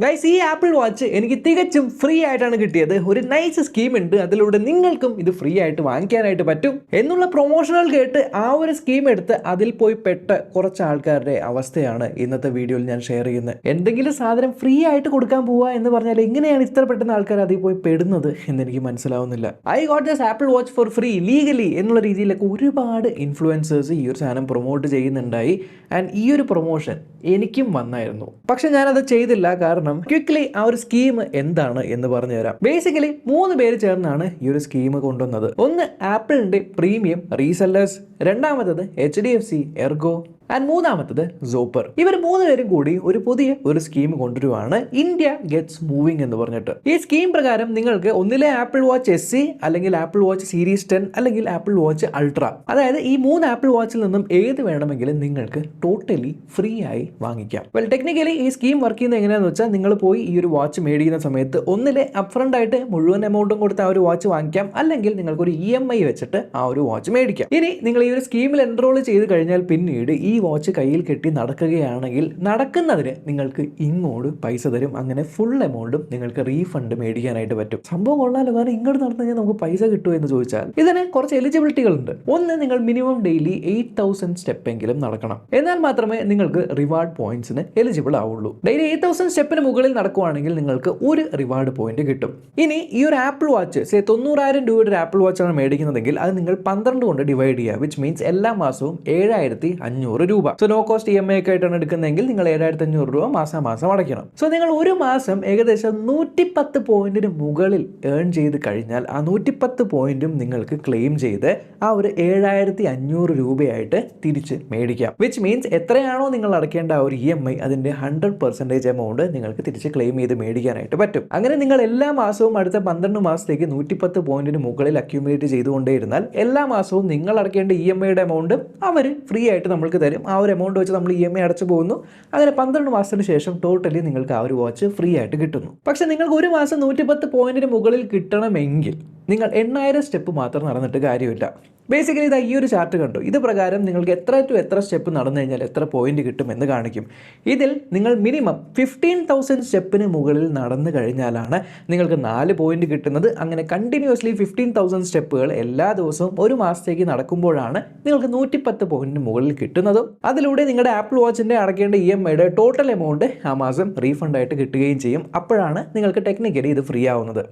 Guys, ഈ apple watch എനിക്ക് തികച്ചും ഫ്രീ ആയിട്ടാണ് കിട്ടിയത്. ഒരു നൈസ് സ്കീം ഉണ്ട്, അതിലൂടെ നിങ്ങൾക്കും ഇത് ഫ്രീ ആയിട്ട് വാങ്ങിക്കാനായിട്ട് പറ്റും എന്നുള്ള പ്രൊമോഷണൽ കേട്ട് ആ ഒരു സ്കീം എടുത്ത് അതിൽ പോയി പെട്ട കുറച്ച് ആൾക്കാരുടെ അവസ്ഥയാണ് ഇന്നത്തെ വീഡിയോയിൽ ഞാൻ ഷെയർ ചെയ്യുന്നത്. എന്തെങ്കിലും സാധനം ഫ്രീ ആയിട്ട് കൊടുക്കാൻ പോവുക എന്ന് പറഞ്ഞാൽ എങ്ങനെയാണ് ഇത്ര പെട്ടെന്ന് ആൾക്കാർ അതിൽ പോയി പെടുന്നത് എന്ന് എനിക്ക് മനസ്സിലാവുന്നില്ല. I got this apple watch four free legally എന്നുള്ള രീതിയിലൊക്കെ ഒരുപാട് ഇൻഫ്ലുവൻസേഴ്സ് ഈ ഒരു സാധനം പ്രൊമോട്ട് ചെയ്യുന്നുണ്ടായി. ആൻഡ് ഈ ഒരു പ്രൊമോഷൻ എനിക്കും വന്നായിരുന്നു, പക്ഷെ ഞാനത് ചെയ്തില്ല. കാരണം ക്വിക്ക്ലി ആ ഒരു സ്കീം എന്താണ് എന്ന് പറഞ്ഞുതരാം. ബേസിക്കലി 3 പേര് ചേർന്നാണ് ഈ ഒരു സ്കീം കൊണ്ടുവന്നത്. ഒന്ന് ആപ്പിളിന്റെ പ്രീമിയം റീസെല്ലേഴ്സ്, രണ്ടാമത്തത് HDFC എർഗോ ആൻഡ് മൂന്നാമത്തത് സോപ്പർ. ഇവർ 3 പേരും കൂടി ഒരു പുതിയ ഒരു സ്കീം കൊണ്ടുവരുവാണ്, ഇന്ത്യ ഗെറ്റ്സ് മൂവിംഗ് എന്ന് പറഞ്ഞിട്ട്. ഈ സ്കീം പ്രകാരം നിങ്ങൾക്ക് ഒന്നിലെ ആപ്പിൾ വാച്ച് SE, അല്ലെങ്കിൽ ആപ്പിൾ വാച്ച് സീരീസ് 10, അല്ലെങ്കിൽ ആപ്പിൾ വാച്ച് അൾട്ര, അതായത് ഈ 3 ആപ്പിൾ വാച്ചിൽ നിന്നും ഏത് വേണമെങ്കിലും നിങ്ങൾക്ക് ടോട്ടലി ഫ്രീ ആയി വാങ്ങിക്കാം. വെൽ, ടെക്നിക്കലി ഈ സ്കീം വർക്ക് ചെയ്യുന്നത് എങ്ങനെയാണെന്ന് വെച്ചാൽ, നിങ്ങൾ പോയി ഈ ഒരു വാച്ച് മേടിക്കുന്ന സമയത്ത് ഒന്നിലെ അപ്ഫ്രണ്ട് ആയിട്ട് മുഴുവൻ എമൗണ്ടും കൊടുത്ത് ആ ഒരു വാച്ച് വാങ്ങിക്കാം, അല്ലെങ്കിൽ നിങ്ങൾക്ക് ഒരു EMI വെച്ചിട്ട് ആ ഒരു വാച്ച് മേടിക്കാം. ഇനി നിങ്ങൾ ഈ ഒരു സ്കീമിൽ എൻറോൾ ചെയ്ത് കഴിഞ്ഞാൽ പിന്നീട് ഈ വാച്ച് കയ്യിൽ കെട്ടി നടക്കുകയാണെങ്കിൽ നടക്കുന്നതിന് നിങ്ങൾക്ക് ഇങ്ങോട്ട് പൈസ തരും. അങ്ങനെ ഫുൾ എമൗണ്ടും നിങ്ങൾക്ക് റീഫണ്ട് മേടിക്കാനായിട്ട് പറ്റും. സംഭവം കൊള്ളാലോ. കാരണം ഇങ്ങോട്ട് നടന്നു കഴിഞ്ഞാൽ നമുക്ക് പൈസ കിട്ടുമോ എന്ന് ചോദിച്ചാൽ ഇതിന് കുറച്ച് എലിജിബിലിറ്റികൾ ഉണ്ട്. ഒന്ന്, നിങ്ങൾ മിനിമം ഡെയിലി 8000 സ്റ്റെപ്പ് എങ്കിലും നടക്കണം, എന്നാൽ മാത്രമേ നിങ്ങൾക്ക് റിവാർഡ് പോയിന്റ്സിന് എലിജിബിൾ ആവുള്ളൂ. ഡെയിലി 8000 സ്റ്റെപ്പിന് മുകളിൽ നടക്കുവാണെങ്കിൽ നിങ്ങൾക്ക് ഒരു റിവാർഡ് പോയിന്റ് കിട്ടും. ഇനി ഈ ഒരു ആപ്പിൾ വാച്ച് 90,000 രൂപയുടെ ഒരു ആപ്പിൾ വാച്ചാണ് മേടിക്കുന്നതെങ്കിൽ അത് നിങ്ങൾ 12 കൊണ്ട് ഡിവൈഡ് ചെയ്യുക, വിച്ച് മീൻസ് എല്ലാ മാസവും 7500 രൂപ. സോ നോ കോസ്റ്റ് EMI ഒക്കെ ആയിട്ടാണ് എടുക്കുന്നതെങ്കിൽ നിങ്ങൾ 7500 രൂപ മാസം അടയ്ക്കണം. സോ നിങ്ങൾ ഒരു മാസം ഏകദേശം 110 പോയിന്റിന് മുകളിൽ ഏൺ ചെയ്ത് കഴിഞ്ഞാൽ ആ 110 പോയിന്റും നിങ്ങൾക്ക് ക്ലെയിം ചെയ്ത് ആ ഒരു 7500 രൂപയായിട്ട് തിരിച്ച് മേടിക്കാം. വിച്ച് മീൻസ് എത്രയാണോ നിങ്ങൾ അടയ്ക്കേണ്ട ആ ഒരു EMI അതിന്റെ 100% എമൗണ്ട് നിങ്ങൾക്ക് തിരിച്ച് ക്ലെയിം ചെയ്ത് മേടിക്കാനായിട്ട് പറ്റും. അങ്ങനെ നിങ്ങൾ എല്ലാ മാസവും അടുത്ത 12 മാസത്തേക്ക് 110 പോയിന്റിന് മുകളിൽ അക്യൂമുലേറ്റ് ചെയ്തുകൊണ്ടേയിരുന്നാൽ എല്ലാ മാസവും നിങ്ങൾ അടയ്ക്കേണ്ട EMIയുടെ എമൗണ്ട് അവർ ഫ്രീ ആയിട്ട് നമ്മൾക്ക് തരും. ആ ഒരു എമൗണ്ട് വെച്ച് നമ്മൾ EMI അടച്ചു പോകുന്നു. അങ്ങനെ 12 മാസത്തിന് ശേഷം ടോട്ടലി നിങ്ങൾക്ക് ആ ഒരു വാച്ച് ഫ്രീ ആയിട്ട് കിട്ടുന്നു. പക്ഷെ നിങ്ങൾക്ക് ഒരു മാസം 110 പോയിന്റിന് മുകളിൽ കിട്ടണമെങ്കിൽ നിങ്ങൾ 8000 സ്റ്റെപ്പ് മാത്രം നടന്നിട്ട് കാര്യമില്ല. ബേസിക്കലി ഇതാ ഈ ഒരു ചാർട്ട് കണ്ടു. ഇത് പ്രകാരം നിങ്ങൾക്ക് എത്ര സ്റ്റെപ്പ് നടന്നു കഴിഞ്ഞാൽ എത്ര പോയിന്റ് കിട്ടും എന്ന് കാണിക്കും. ഇതിൽ നിങ്ങൾ മിനിമം 15,000 സ്റ്റെപ്പിന് മുകളിൽ നടന്നു കഴിഞ്ഞാലാണ് നിങ്ങൾക്ക് 4 പോയിന്റ് കിട്ടുന്നത്. അങ്ങനെ കണ്ടിന്യൂസ്ലി 15,000 സ്റ്റെപ്പുകൾ എല്ലാ ദിവസവും ഒരു മാസത്തേക്ക് നടക്കുമ്പോഴാണ് നിങ്ങൾക്ക് 110 പോയിന്റിന് മുകളിൽ കിട്ടുന്നതും അതിലൂടെ നിങ്ങളുടെ ആപ്പിൾ വാച്ചിന്റെ അടയ്ക്കേണ്ട EMIയുടെ ടോട്ടൽ എമൗണ്ട് ആ മാസം റീഫണ്ട് ആയിട്ട് കിട്ടുകയും ചെയ്യും. അപ്പോഴാണ് നിങ്ങൾക്ക് ടെക്നിക്കലി ഇത് ഫ്രീ ആവുന്നത്.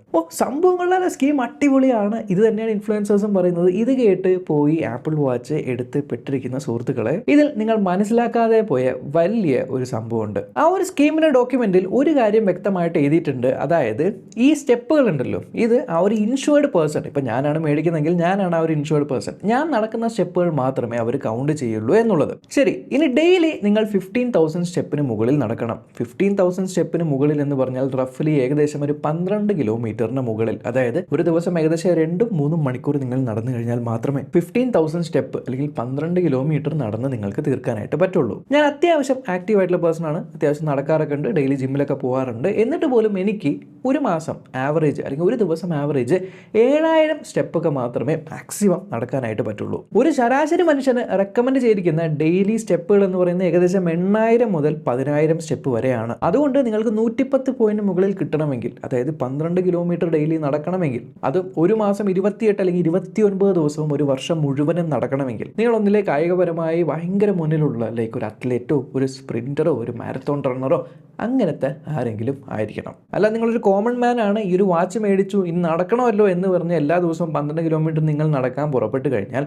സംഭവങ്ങളുടെ സ്കീം അടിപൊളിയാണ്. ഇത് തന്നെയാണ് ഇൻഫ്ലുവൻസേഴ്സും പറയുന്നത്. ഇത് കേട്ട് പോയി ആപ്പിൾ വാച്ച് എടുത്ത് പെട്ടിരിക്കുന്ന സുഹൃത്തുക്കളെ, ഇതിൽ നിങ്ങൾ മനസ്സിലാക്കാതെ പോയ വലിയ ഒരു സംഭവമുണ്ട്. ആ ഒരു സ്കീമിന്റെ ഡോക്യുമെന്റിൽ ഒരു കാര്യം വ്യക്തമായിട്ട് എഴുതിയിട്ടുണ്ട്. അതായത് ഈ സ്റ്റെപ്പുകൾ ഉണ്ടല്ലോ, ഇത് ആ ഒരു ഇൻഷുവേർഡ് പേഴ്സൺ, ഇപ്പൊ ഞാനാണ് മേടിക്കുന്നെങ്കിൽ ഞാനാണ് ആ ഒരു ഇൻഷുവേർഡ് പേഴ്സൺ, ഞാൻ നടക്കുന്ന സ്റ്റെപ്പുകൾ മാത്രമേ അവർ കൗണ്ട് ചെയ്യുള്ളൂ എന്നുള്ളത്. ശരി, ഇനി ഡെയിലി നിങ്ങൾ 15,000 സ്റ്റെപ്പിന് മുകളിൽ നടക്കണം. 15,000 സ്റ്റെപ്പിന് മുകളിൽ എന്ന് പറഞ്ഞാൽ റഫ്ലി ഏകദേശം ഒരു 12 കിലോമീറ്ററിന് മുകളിൽ, അതായത് ഒരു ദിവസം ഏകദേശം 2-3 മണിക്കൂർ നിങ്ങൾ നടന്നു കഴിഞ്ഞാൽ മാത്രമേ 15,000 സ്റ്റെപ്പ് അല്ലെങ്കിൽ 12 കിലോമീറ്റർ നടന്ന് നിങ്ങൾക്ക് തീർക്കാനായിട്ട് പറ്റുള്ളൂ. ഞാൻ അത്യാവശ്യം ആക്റ്റീവ് ആയിട്ടുള്ള പേഴ്സൺ ആണ്, അത്യാവശ്യം നടക്കാറൊക്കെ ഉണ്ട്, ഡെയിലി ജിമ്മിലൊക്കെ പോകാറുണ്ട്. എന്നിട്ട് പോലും എനിക്ക് ഒരു മാസം ആവറേജ് അല്ലെങ്കിൽ ഒരു ദിവസം ആവറേജ് 7000 സ്റ്റെപ്പൊക്കെ മാത്രമേ മാക്സിമം നടക്കാനായിട്ട് പറ്റുള്ളൂ. ഒരു ശരാശരി മനുഷ്യന് റെക്കമെൻഡ് ചെയ്തിരിക്കുന്ന ഡെയിലി സ്റ്റെപ്പുകൾ എന്ന് പറയുന്നത് ഏകദേശം 8,000 മുതൽ 10,000 സ്റ്റെപ്പ് വരെയാണ്. അതുകൊണ്ട് നിങ്ങൾക്ക് 110 പോയിന്റ് മുകളിൽ കിട്ടണമെങ്കിൽ, അതായത് 12 കിലോമീറ്റർ ഡെയിലി നടക്കണമെങ്കിൽ, അത് ഒരു മാസം 28 അല്ലെങ്കിൽ 29 ദിവസവും ഒരു വർഷം മുഴുവനും നടക്കണമെങ്കിൽ നിങ്ങൾ ഒന്നിലെ കായികപരമായി ഭയങ്കര മുന്നിലുള്ള ലൈക്ക് ഒരു അത്ലറ്റോ ഒരു സ്പ്രിന്ററോ ഒരു മാരത്തോൺ റണ്ണറോ അങ്ങനത്തെ ആരെങ്കിലും ആയിരിക്കണം. അല്ല നിങ്ങളൊരു കോമൺ മാൻ ആണ്, ഈ ഒരു വാച്ച് മേടിച്ചു ഇന്ന് നടക്കണമല്ലോ എന്ന് പറഞ്ഞ് എല്ലാ ദിവസവും 12 കിലോമീറ്റർ നിങ്ങൾ നടക്കാൻ പുറപ്പെട്ട് കഴിഞ്ഞാൽ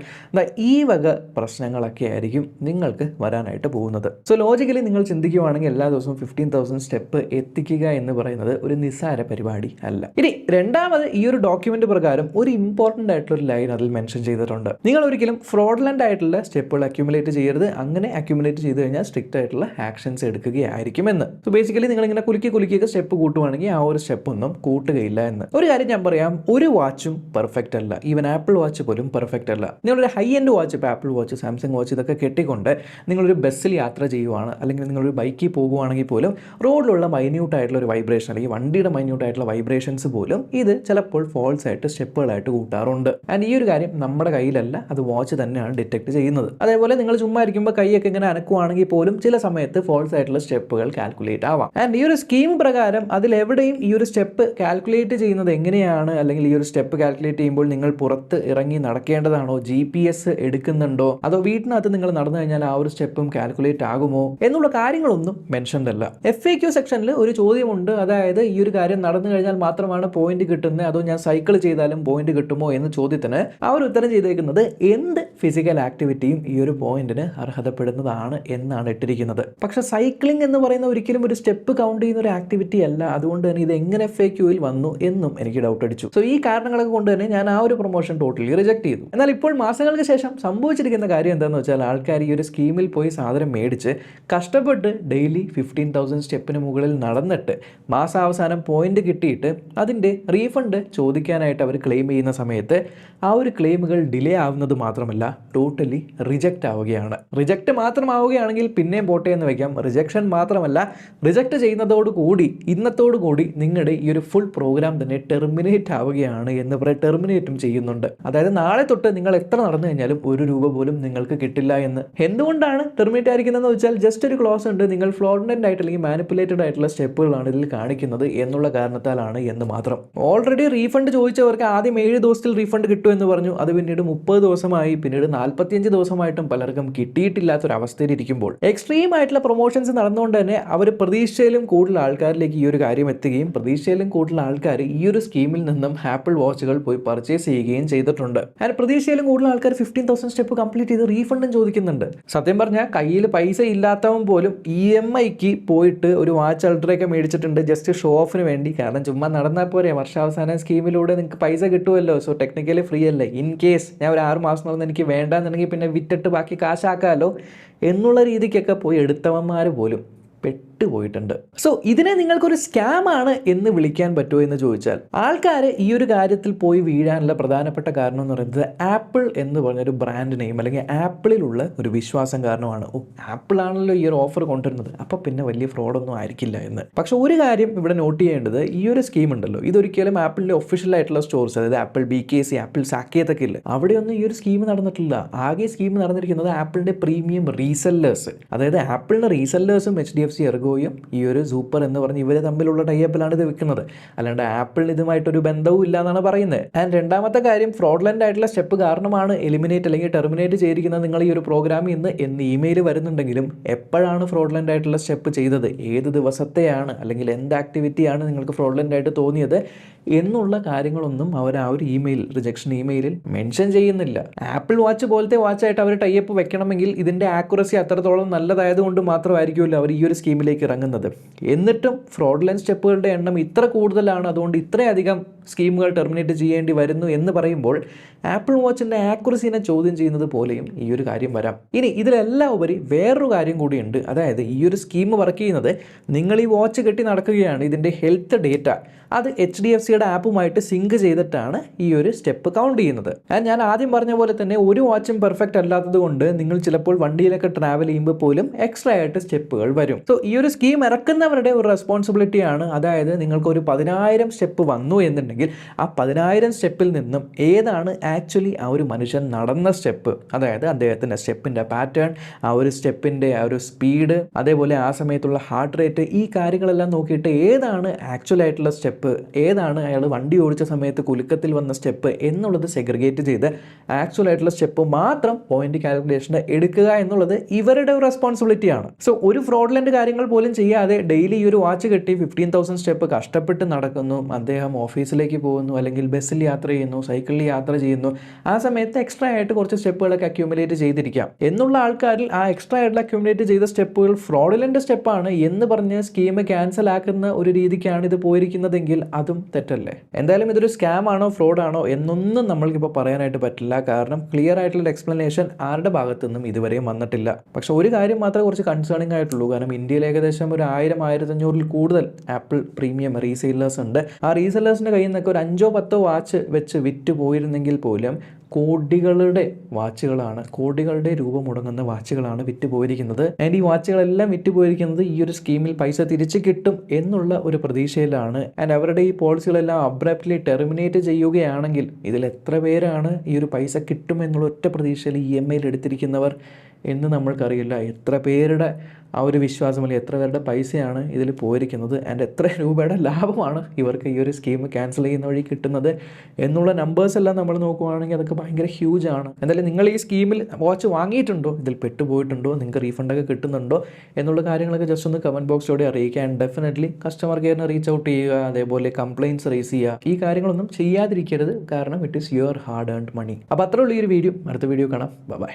ഈ വക പ്രശ്നങ്ങളൊക്കെ ആയിരിക്കും നിങ്ങൾക്ക് വരാനായിട്ട് പോകുന്നത്. സോ ലോജിക്കലി നിങ്ങൾ ചിന്തിക്കുവാണെങ്കിൽ എല്ലാ ദിവസവും 15,000 സ്റ്റെപ്പ് എത്തിക്കുക എന്ന് പറയുന്നത് ഒരു നിസ്സാര പരിപാടി അല്ല. ഇനി രണ്ടാമത്, ഈ ഒരു ഡോക്യുമെന്റ് പ്രകാരം ഒരു ഇമ്പോർട്ടൻ്റ് ആയിട്ടുള്ള ഒരു ലൈൻ അതിൽ മെൻഷൻ ചെയ്തിട്ടുണ്ട്. നിങ്ങൾ ഒരിക്കലും ഫ്രോഡലന്റ് ആയിട്ടുള്ള സ്റ്റെപ്പുകൾ അക്യുമുലേറ്റ് ചെയ്യരുത്. അങ്ങനെ അക്യുമുലേറ്റ് ചെയ്ത് കഴിഞ്ഞാൽ സ്ട്രിക്റ്റ് ആയിട്ടുള്ള ആക്ഷൻസ് എടുക്കുകയായിരിക്കുമെന്ന്. സോ ബേസിക്കലി നിങ്ങൾ ഇങ്ങനെ കുലുക്കിയൊക്കെ സ്റ്റെപ്പ് കൂട്ടുവാണെങ്കിൽ ആ ഒരു സ്റ്റെപ്പ് സ്റ്റെപ്പൊന്നും കൂട്ടുകയില്ല എന്ന്. ഒരു കാര്യം ഞാൻ പറയാം, ഒരു വാച്ചും പെർഫെക്റ്റ് അല്ല. ഈവൻ ആപ്പിൾ വാച്ച് പോലും പെർഫെക്റ്റ് അല്ല. നിങ്ങളൊരു ഹൈ എൻഡ് വാച്ച്, ഇപ്പോൾ ആപ്പിൾ വാച്ച്, സാംസങ് വാച്ച് ഇതൊക്കെ കെട്ടിക്കൊണ്ട് നിങ്ങളൊരു ബസ്സിൽ യാത്ര ചെയ്യുവാണ്, അല്ലെങ്കിൽ നിങ്ങളൊരു ബൈക്കിൽ പോകുവാണെങ്കിൽ പോലും റോഡിലുള്ള മൈന്യൂട്ടായിട്ടുള്ള ഒരു വൈബ്രേഷൻ, അല്ലെങ്കിൽ വണ്ടിയുടെ മൈന്യൂട്ടായിട്ടുള്ള വൈബ്രേഷൻസ് പോലും ഇത് ചിലപ്പോൾ ഫോൾസ് ആയിട്ട് സ്റ്റെപ്പുകളായിട്ട് കൂട്ടാറുണ്ട്. ആൻഡ് ഈ ഒരു കാര്യം നമ്മുടെ കയ്യിലല്ല, അത് വാച്ച് തന്നെയാണ് ഡിറ്റക്ട് ചെയ്യുന്നത്. അതേപോലെ നിങ്ങൾ ചുമ്മാ ഇരിക്കുമ്പോൾ കൈയൊക്കെ ഇങ്ങനെ അനക്കുവാണെങ്കിൽ പോലും ചില സമയത്ത് ഫോൾസ് ആയിട്ടുള്ള സ്റ്റെപ്പുകൾ കാൽക്കുലേറ്റ് ആവാം. ആൻഡ് ഈ ഒരു സ്കീം പ്രകാരം അതിലെവിടെയും ഈ ഒരു സ്റ്റെപ്പ് കാൽക്കുലേറ്റ് ചെയ്യുന്നത് എങ്ങനെയാണ്, അല്ലെങ്കിൽ ഈ ഒരു സ്റ്റെപ്പ് കാൽക്കുലേറ്റ് ചെയ്യുമ്പോൾ നിങ്ങൾ പുറത്ത് ഇറങ്ങി നടക്കേണ്ടതാണോ, GPS എടുക്കുന്നുണ്ടോ, അതോ വീട്ടിനകത്ത് നിങ്ങൾ നടന്നു കഴിഞ്ഞാൽ ആ ഒരു സ്റ്റെപ്പും കാൽക്കുലേറ്റ് ആകുമോ എന്നുള്ള കാര്യങ്ങളൊന്നും മെൻഷൻഡ് അല്ല. FAQ സെക്ഷനിൽ ഒരു ചോദ്യമുണ്ട്, അതായത് ഈ ഒരു കാര്യം നടന്നു കഴിഞ്ഞാൽ മാത്രമാണ് പോയിന്റ് കിട്ടുന്നത്, അതോ ഞാൻ സൈക്കിൾ ചെയ്താലും പോയിന്റ് കിട്ടുമോ എന്ന ചോദ്യത്തിന് അവർ ഉത്തരം ചെയ്തേക്കുന്നത് എന്ത് ഫിസിക്കൽ ആക്ടിവിറ്റിയും ഈ ഒരു പോയിന്റിന് അർഹതപ്പെടുന്നതാണ് എന്നാണ് ഇട്ടിരിക്കുന്നത്. പക്ഷെ സൈക്ലിംഗ് എന്ന് പറയുന്ന ഒരിക്കലും ഒരു സ്റ്റെപ്പ് കൗണ്ട് ചെയ്യുന്ന ഒരു ആക്ടിവിറ്റി അല്ല. അതുകൊണ്ട് തന്നെ ഇത് എങ്ങനെ FAQയിൽ വന്നു എന്നും എനിക്ക് ഡൗട്ട് അടിച്ചു. സോ ഈ കാരണങ്ങളൊക്കെ കൊണ്ട് തന്നെ ഞാൻ ആ ഒരു പ്രൊമോഷൻ ടോട്ടലി റിജക്ട് ചെയ്തു. എന്നാൽ ഇപ്പോൾ മാസങ്ങൾക്ക് ശേഷം സംഭവിച്ചിരിക്കുന്ന കാര്യം എന്താണെന്ന് വെച്ചാൽ, ആൾക്കാർ ഈ ഒരു സ്കീമിൽ പോയി സാധനം മേടിച്ച് കഷ്ടപ്പെട്ട് ഡെയിലി 15,000 സ്റ്റെപ്പിന് മുകളിൽ നടന്നിട്ട് മാസാവസാനം പോയിന്റ് കിട്ടിയിട്ട് അതിൻ്റെ റീഫണ്ട് ചോദിക്കാനായിട്ട് അവർ ക്ലെയിം ചെയ്യുന്ന സമയത്ത് ആ ഒരു ക്ലെയിമുകൾ ഡിലേ ആവുന്നത് മാത്രമല്ല ടോട്ടലി റിജക്റ്റ് ആവുകയാണ്. റിജക്റ്റ് മാത്രമാവുകയാണെങ്കിൽ പിന്നെയും പോട്ടെ എന്ന് വയ്ക്കാം. റിജക്ഷൻ മാത്രമല്ല, റിജക്റ്റ് ചെയ്യുന്നതോടുകൂടി ഇന്നത്തോടുകൂടി നിങ്ങളുടെ ഈ ഒരു ഫുൾ പ്രോഗ്രാം തന്നെ ടെർമിനേറ്റ് ആവുകയാണ് എന്ന് പറയും. ടെർമിനേറ്റും ചെയ്യുന്നുണ്ട്. അതായത് നാളെ തൊട്ട് നിങ്ങൾ എത്ര നടന്നു കഴിഞ്ഞാലും ₹1 പോലും നിങ്ങൾക്ക് കിട്ടില്ല എന്ന്. എന്തുകൊണ്ടാണ് ടെർമിനേറ്റ് ആയിരിക്കുന്നതെന്ന് വെച്ചാൽ ജസ്റ്റ് ഒരു ക്ലോസ് ഉണ്ട്, നിങ്ങൾ ഫ്രോഡുലന്റ് ആയിട്ട് അല്ലെങ്കിൽ മാനിപ്പുലേറ്റഡ് ആയിട്ടുള്ള സ്റ്റെപ്പുകളാണ് ഇതിൽ കാണിക്കുന്നത് എന്നുള്ള കാരണത്താലാണ് എന്ന് മാത്രം. ഓൾറെഡി റീഫണ്ട് ചോദിച്ചവർക്ക് ആദ്യം 7 ദിവസത്തിൽ റീഫണ്ട് കിട്ടും എന്ന് പറഞ്ഞു. അത് പിന്നീട് 30 ദിവസമായി, പിന്നീട് 45 ദിവസമായിട്ടും പലർക്കും കിട്ടിയിട്ടില്ലാത്തൊരവസ്ഥയിൽ ഇരിക്കുമ്പോൾ എക്സ്ട്രീം ആയിട്ടുള്ള പ്രൊമോഷൻസ് നടന്നുകൊണ്ട് തന്നെ അവർ പ്രതീക്ഷയിലും കൂടുതൽ ആൾക്കാരിലേക്ക് ഈ ഒരു കാര്യം എത്തുകയും പ്രതീക്ഷയിലും കൂടുതൽ ആൾക്കാർ ഈ ഒരു സ്കീമിൽ നിന്നും ആപ്പിൾ വാച്ചുകൾ പോയി പർച്ചേസ് ചെയ്യുകയും ചെയ്തിട്ടുണ്ട്. ആൻഡ് പ്രതീക്ഷയിലും കൂടുതൽ ആൾക്കാർ 15,000 സ്റ്റെപ്പ് കംപ്ലീറ്റ് ചെയ്ത് റീഫണ്ടും ചോദിക്കുന്നുണ്ട്. സത്യം പറഞ്ഞാൽ കയ്യിൽ പൈസ ഇല്ലാത്തവൻ പോലും EMIക്ക് പോയിട്ട് ഒരു വാച്ച് അൾട്രയൊക്കെ മേടിച്ചിട്ടുണ്ട്, ജസ്റ്റ് ഷോ ഓഫിന് വേണ്ടി. കാരണം ചുമ്മാ നടന്നാൽ പോരെ, വർഷാവസാന സ്കീമിലൂടെ നിങ്ങൾക്ക് പൈസ കിട്ടുമല്ലോ. സോ ടെക്നിക്കലി ഫ്രീ അല്ലേ. ഇൻ കേസ് ഞാൻ ഒരു 6 മാസം നടന്ന് എനിക്ക് വേണ്ടാന്നുണ്ടെങ്കിൽ പിന്നെ വിറ്റിട്ട് ബാക്കി കാശാക്കാമല്ലോ എന്നുള്ള രീതിക്കൊക്കെ പോയി എടുത്തവന്മാർ പോലും പെട്ടുപോയിട്ടുണ്ട്. സോ ഇതിനെ നിങ്ങൾക്കൊരു സ്കാം ആണ് എന്ന് വിളിക്കാൻ പറ്റുമോ എന്ന് ചോദിച്ചാൽ, ആൾക്കാർ ഈ ഒരു കാര്യത്തിൽ പോയി വീഴാനുള്ള പ്രധാനപ്പെട്ട കാരണം എന്ന് പറയുന്നത് ആപ്പിൾ എന്ന് പറഞ്ഞൊരു ബ്രാൻഡ് നെയിം അല്ലെങ്കിൽ ആപ്പിളിലുള്ള ഒരു വിശ്വാസം കാരണമാണ്. ആപ്പിൾ ആണല്ലോ ഈ ഒരു ഓഫർ കൊണ്ടുവരുന്നത്, അപ്പോൾ പിന്നെ വലിയ ഫ്രോഡൊന്നും ആയിരിക്കില്ല എന്ന്. പക്ഷെ ഒരു കാര്യം ഇവിടെ നോട്ട് ചെയ്യേണ്ടത്, ഈ ഒരു സ്കീം ഉണ്ടല്ലോ, ഇതൊരിക്കലും ആപ്പിളിൻ്റെ ഒഫീഷ്യൽ ആയിട്ടുള്ള സ്റ്റോർസ്, അതായത് ആപ്പിൾ BKC, ആപ്പിൾ സാക്കേതൊക്കെ ഇല്ല, അവിടെയൊന്നും ഈ ഒരു സ്കീം നടന്നിട്ടില്ല. ആകെ സ്കീം നടന്നിരിക്കുന്നത് ആപ്പിളിൻ്റെ പ്രീമിയം റീസെല്ലേഴ്സ്, അതായത് ആപ്പിളിൻ്റെ റീസെല്ലേഴ്സും HDFC എർഗോയും ഈ ഒരു സൂപ്പർ എന്ന് പറഞ്ഞ് ഇവർ തമ്മിലുള്ള ടൈപ്പിലാണ് ഇത് വിൽക്കുന്നത്. അല്ലാണ്ട് ആപ്പിളിന് ഇതുമായിട്ടൊരു ബന്ധവും ഇല്ല എന്നാണ് പറയുന്നത്. ആൻഡ് രണ്ടാമത്തെ കാര്യം, ഫ്രോഡ്ലന്റ് ആയിട്ടുള്ള സ്റ്റെപ്പ് കാരണമാണ് എലിമിനേറ്റ് അല്ലെങ്കിൽ ടെർമിനേറ്റ് ചെയ്തിരിക്കുന്നത് നിങ്ങൾ ഈ ഒരു പ്രോഗ്രാമിൽ നിന്ന് എന്ന് ഇമെയിൽ വരുന്നുണ്ടെങ്കിലും എപ്പോഴാണ് ഫ്രോഡ്ലന്റ് ആയിട്ടുള്ള സ്റ്റെപ്പ് ചെയ്തത്, ഏത് ദിവസത്തെയാണ്, അല്ലെങ്കിൽ എന്ത് ആക്ടിവിറ്റിയാണ് നിങ്ങൾക്ക് ഫ്രോഡ്ലന്റ് ആയിട്ട് തോന്നിയത് എന്നുള്ള കാര്യങ്ങളൊന്നും അവർ ആ ഒരു റിജക്ഷൻ ഇമെയിലിൽ മെൻഷൻ ചെയ്യുന്നില്ല. ആപ്പിൾ വാച്ച് പോലത്തെ വാച്ചായിട്ട് അവർ ടൈപ്പ് വെക്കണമെങ്കിൽ ഇതിൻ്റെ ആക്യുറസി അത്രത്തോളം നല്ലതായതുകൊണ്ട് മാത്രമായിരിക്കുമല്ലോ അവർ ഈ ഒരു സ്കീമിലേക്ക് ഇറങ്ങുന്നത്. എന്നിട്ടും ഫ്രോഡ്ലന്റ് സ്റ്റെപ്പുകളുടെ എണ്ണം ഇത്ര കൂടുതലാണ്, അതുകൊണ്ട് ഇത്രയധികം സ്കീമുകൾ ടെർമിനേറ്റ് ചെയ്യേണ്ടി വരുന്നു എന്ന് പറയുമ്പോൾ ആപ്പിൾ വാച്ചിൻ്റെ ആക്യുറസിനെ ചോദ്യം ചെയ്യുന്നത് പോലെയും ഈ ഒരു കാര്യം വരാം. ഇനി ഇതിലെല്ലാം ഉപരി വേറൊരു കാര്യം കൂടിയുണ്ട്. അതായത് ഈ ഒരു സ്കീം വർക്ക് ചെയ്യുന്നത്, നിങ്ങൾ ഈ വാച്ച് കെട്ടി നടക്കുകയാണ്, ഇതിൻ്റെ ഹെൽത്ത് ഡേറ്റ അത് HDFCയുടെ ആപ്പുമായിട്ട് സിങ്ക് ചെയ്തിട്ടാണ് ഈ ഒരു സ്റ്റെപ്പ് കൗണ്ട് ചെയ്യുന്നത്. ഞാൻ ആദ്യം പറഞ്ഞ പോലെ തന്നെ ഒരു വാച്ചും പെർഫെക്റ്റ് അല്ലാത്തത് കൊണ്ട് നിങ്ങൾ ചിലപ്പോൾ വണ്ടിയിലൊക്കെ ട്രാവൽ ചെയ്യുമ്പോൾ പോലും എക്സ്ട്രാ ആയിട്ട് സ്റ്റെപ്പുകൾ വരും. സോ ഈ ഒരു സ്കീം ഇറക്കുന്നവരുടെ ഒരു റെസ്പോൺസിബിലിറ്റിയാണ്. അതായത് നിങ്ങൾക്കൊരു 10,000 സ്റ്റെപ്പ് വന്നു എന്നുണ്ടെങ്കിൽ ആ 10,000 സ്റ്റെപ്പിൽ നിന്നും ഏതാണ് ആക്ച്വലി ആ ഒരു മനുഷ്യൻ നടന്ന സ്റ്റെപ്പ്, അതായത് അദ്ദേഹത്തിൻ്റെ സ്റ്റെപ്പിൻ്റെ പാറ്റേൺ, ആ ഒരു സ്റ്റെപ്പിൻ്റെ ആ ഒരു സ്പീഡ്, അതേപോലെ ആ സമയത്തുള്ള ഹാർട്ട് റേറ്റ്, ഈ കാര്യങ്ങളെല്ലാം നോക്കിയിട്ട് ഏതാണ് ആക്ച്വൽ ആയിട്ടുള്ള സ്റ്റെപ്പ്, ഏതാണ് അയാൾ വണ്ടി ഓടിച്ച സമയത്ത് കുലുക്കത്തിൽ വന്ന സ്റ്റെപ്പ് എന്നുള്ളത് സെഗ്രിഗേറ്റ് ചെയ്ത് ആക്ച്വൽ ആയിട്ടുള്ള സ്റ്റെപ്പ് മാത്രം പോയിന്റ് കാൽക്കുലേഷന് എടുക്കുക എന്നുള്ളത് ഇവരുടെ ഒരു റെസ്പോൺസിബിലിറ്റിയാണ്. സോ ഒരു ഫ്രോഡ്ലന്റ് കാര്യങ്ങൾ പോലും ചെയ്യാതെ ഡെയിലി ഈ ഒരു വാച്ച് കെട്ടി 15,000 സ്റ്റെപ്പ് കഷ്ടപ്പെട്ട് നടക്കുന്നു, അദ്ദേഹം ഓഫീസിലേക്ക് പോകുന്നു, അല്ലെങ്കിൽ ബസ്സിൽ യാത്ര ചെയ്യുന്നു, സൈക്കിളിൽ യാത്ര ചെയ്യുന്നു, ആ സമയത്ത് എക്സ്ട്രാ ആയിട്ട് കുറച്ച് സ്റ്റെപ്പുകളൊക്കെ അക്യൂമുലേറ്റ് ചെയ്തിരിക്കാം എന്നുള്ള ആൾക്കാരിൽ ആ എക്സ്ട്രാ ആയിട്ട് അക്യൂമുലേറ്റ് ചെയ്ത സ്റ്റെപ്പുകൾ ഫ്രോഡുലന്റ് സ്റ്റെപ്പാണ് എന്ന് പറഞ്ഞ് സ്കീം ക്യാൻസൽ ആക്കുന്ന ഒരു രീതിക്കാണ് ഇത് പോയിരിക്കുന്നതെങ്കിൽ അതും തെറ്റാണ്. കറക്റ്റ് അല്ലേ? എന്തായാലും ഇതൊരു സ്കാം ആണോ ഫ്രോഡ് ആണോ എന്നൊന്നും നമ്മൾക്കിപ്പോൾ പറയാനായിട്ട് പറ്റില്ല. കാരണം ക്ലിയർ ആയിട്ടുള്ള എക്സ്പ്ലനേഷൻ ആരുടെ ഭാഗത്തു നിന്നും ഇതുവരെയും വന്നിട്ടില്ല. പക്ഷെ ഒരു കാര്യം മാത്രമേ കുറച്ച് കൺസേണിംഗ് ആയിട്ടുള്ളൂ. കാരണം ഇന്ത്യയിൽ ഏകദേശം ഒരു 1000-1500 കൂടുതൽ ആപ്പിൾ പ്രീമിയം റീസെയിലേഴ്സ് ഉണ്ട്. ആ റീസെയിലേഴ്സിൻ്റെ കയ്യിൽ നിന്നൊക്കെ ഒരു 5-10 വാച്ച് വെച്ച് വിറ്റ് പോയിരുന്നെങ്കിൽ പോലും കോടികളുടെ വാച്ചുകളാണ്, കോടികളുടെ രൂപ മുടങ്ങുന്ന വാച്ചുകളാണ് വിറ്റ് പോയിരിക്കുന്നത്. ആൻഡ് ഈ വാച്ചുകളെല്ലാം വിറ്റ് പോയിരിക്കുന്നത് ഈ ഒരു സ്കീമിൽ പൈസ തിരിച്ച് കിട്ടും എന്നുള്ള ഒരു പ്രതീക്ഷയിലാണ്. ആൻഡ് അവരുടെ ഈ പോളിസികളെല്ലാം അബ്രപ്റ്റ്ലി ടെർമിനേറ്റ് ചെയ്യുകയാണെങ്കിൽ ഇതിൽ എത്ര പേരാണ് ഈ ഒരു പൈസ കിട്ടും എന്നുള്ള ഒറ്റ പ്രതീക്ഷയിൽ EMI എടുത്തിരിക്കുന്നവർ എന്ന് നമ്മൾക്കറിയില്ല. എത്ര പേരുടെ ആ ഒരു വിശ്വാസം അല്ലെങ്കിൽ എത്ര പേരുടെ പൈസയാണ് ഇതിൽ പോയിരിക്കുന്നത്, ആൻഡ് എത്ര രൂപയുടെ ലാഭമാണ് ഇവർക്ക് ഈ ഒരു സ്കീം ക്യാൻസൽ ചെയ്യുന്ന വഴി കിട്ടുന്നത് എന്നുള്ള നമ്പേഴ്സ് എല്ലാം നമ്മൾ നോക്കുവാണെങ്കിൽ അതൊക്കെ ഭയങ്കര ഹ്യൂജ് ആണ്. എന്തായാലും നിങ്ങൾ ഈ സ്കീമിൽ വാച്ച് വാങ്ങിയിട്ടുണ്ടോ, ഇതിൽ പെട്ടുപോയിട്ടുണ്ടോ, നിങ്ങൾക്ക് റീഫണ്ടൊക്കെ കിട്ടുന്നുണ്ടോ എന്നുള്ള കാര്യങ്ങളൊക്കെ ജസ്റ്റ് ഒന്ന് കമൻറ്റ് ബോക്സിലൂടെ അറിയിക്കുക. ആൻഡ് ഡെഫിനറ്റ്ലി കസ്റ്റമർ കെയറിനെ റീച്ച് ഔട്ട് ചെയ്യുക, അതേപോലെ കംപ്ലയിൻറ്റ്സ് റേസ് ചെയ്യുക. ഈ കാര്യങ്ങളൊന്നും ചെയ്യാതിരിക്കരുത്, കാരണം it is your hard earned money. അപ്പോൾ അത്രേ ഉള്ളൂ ഈ ഒരു വീഡിയോ. അടുത്ത വീഡിയോ കാണാം. ബൈ.